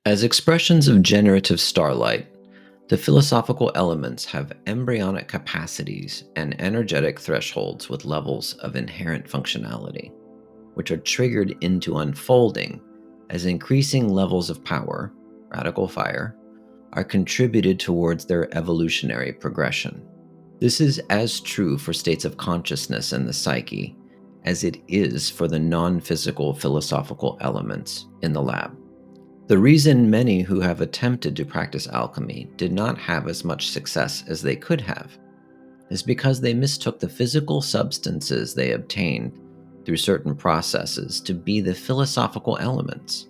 As expressions of generative starlight, the philosophical elements have embryonic capacities and energetic thresholds with levels of inherent functionality, which are triggered into unfolding as increasing levels of power, radical fire, are contributed towards their evolutionary progression. This is as true for states of consciousness in the psyche as it is for the non-physical philosophical elements in the lab. The reason many who have attempted to practice alchemy did not have as much success as they could have is because they mistook the physical substances they obtained through certain processes to be the philosophical elements,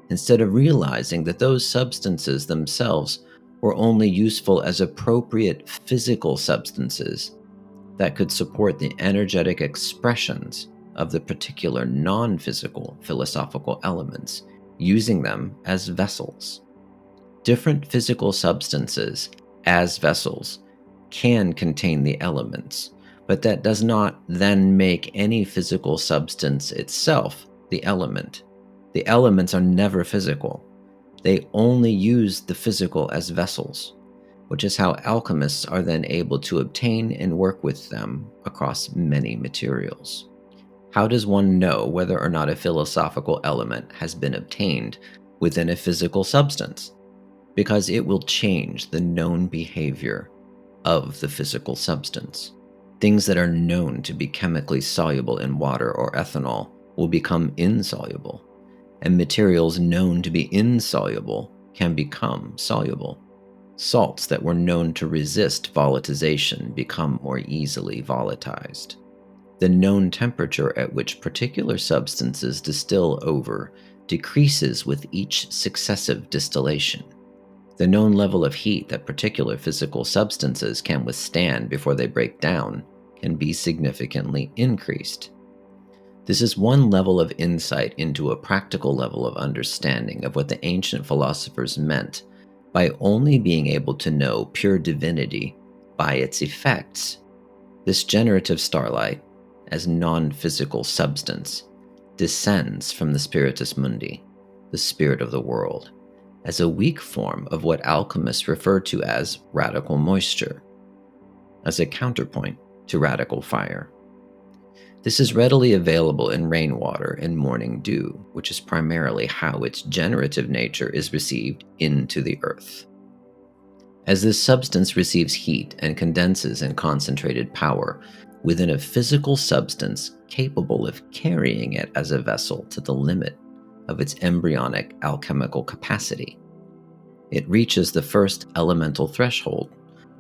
instead of realizing that those substances themselves were only useful as appropriate physical substances that could support the energetic expressions of the particular non-physical philosophical elements, using them as vessels. Different physical substances, as vessels, can contain the elements, but that does not then make any physical substance itself the element. The elements are never physical. They only use the physical as vessels, which is how alchemists are then able to obtain and work with them across many materials. How does one know whether or not a philosophical element has been obtained within a physical substance? Because it will change the known behavior of the physical substance. Things that are known to be chemically soluble in water or ethanol will become insoluble, and materials known to be insoluble can become soluble. Salts that were known to resist volatilization become more easily volatilized. The known temperature at which particular substances distill over decreases with each successive distillation. The known level of heat that particular physical substances can withstand before they break down can be significantly increased. This is one level of insight into a practical level of understanding of what the ancient philosophers meant by only being able to know pure divinity by its effects. This generative starlight, as non-physical substance, descends from the Spiritus Mundi, the spirit of the world, as a weak form of what alchemists refer to as radical moisture, as a counterpoint to radical fire. This is readily available in rainwater and morning dew, which is primarily how its generative nature is received into the earth. As this substance receives heat and condenses in concentrated power within a physical substance capable of carrying it as a vessel to the limit of its embryonic alchemical capacity, it reaches the first elemental threshold,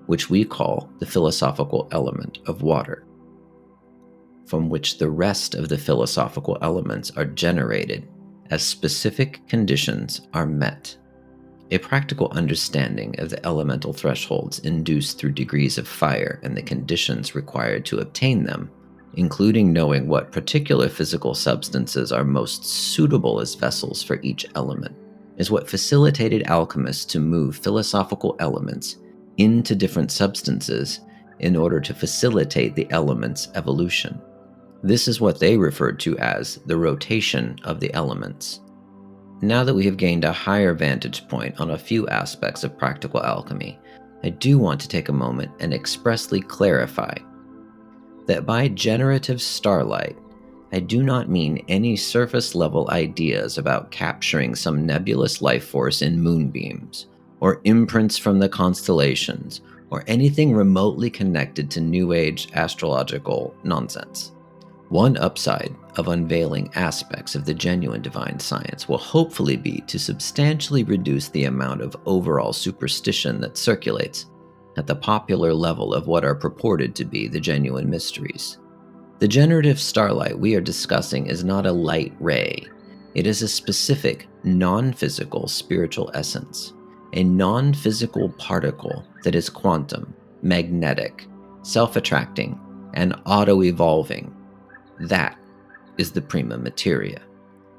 which we call the philosophical element of water, from which the rest of the philosophical elements are generated as specific conditions are met. A practical understanding of the elemental thresholds induced through degrees of fire and the conditions required to obtain them, including knowing what particular physical substances are most suitable as vessels for each element, is what facilitated alchemists to move philosophical elements into different substances in order to facilitate the element's evolution. This is what they referred to as the rotation of the elements. Now that we have gained a higher vantage point on a few aspects of practical alchemy, I do want to take a moment and expressly clarify that by generative starlight, I do not mean any surface-level ideas about capturing some nebulous life force in moonbeams, or imprints from the constellations, or anything remotely connected to New Age astrological nonsense. One upside of unveiling aspects of the genuine divine science will hopefully be to substantially reduce the amount of overall superstition that circulates at the popular level of what are purported to be the genuine mysteries. The generative starlight we are discussing is not a light ray. It is a specific, non-physical spiritual essence, a non-physical particle that is quantum, magnetic, self-attracting, and auto-evolving. That is the prima materia.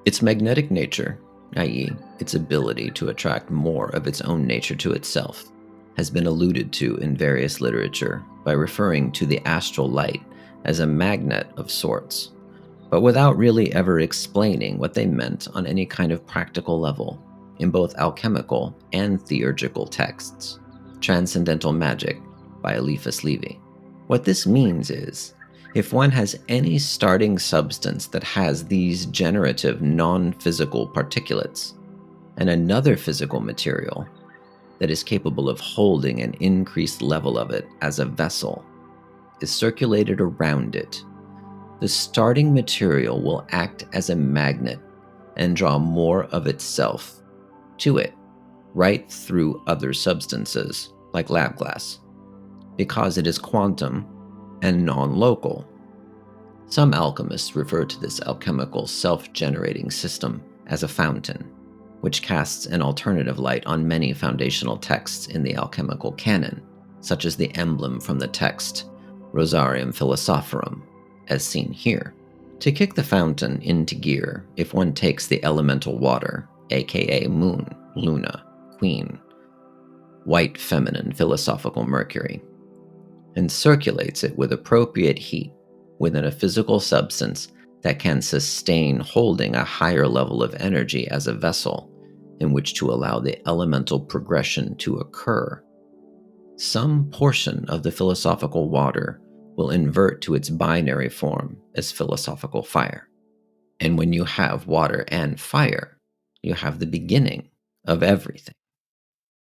Its magnetic nature, i.e., its ability to attract more of its own nature to itself, has been alluded to in various literature by referring to the astral light as a magnet of sorts, but without really ever explaining what they meant on any kind of practical level. in both alchemical and theurgical texts. Transcendental Magic by Eliphas Levi. What this means is, if one has any starting substance that has these generative non-physical particulates, and another physical material that is capable of holding an increased level of it as a vessel is circulated around it, the starting material will act as a magnet and draw more of itself to it, right through other substances like lab glass, because it is quantum and non-local. Some alchemists refer to this alchemical self-generating system as a fountain, which casts an alternative light on many foundational texts in the alchemical canon, such as the emblem from the text Rosarium Philosophorum, as seen here. To kick the fountain into gear, if one takes the elemental water, aka moon, Luna, queen, white feminine philosophical Mercury, and circulates it with appropriate heat within a physical substance that can sustain holding a higher level of energy as a vessel in which to allow the elemental progression to occur, some portion of the philosophical water will invert to its binary form as philosophical fire. And when you have water and fire, you have the beginning of everything.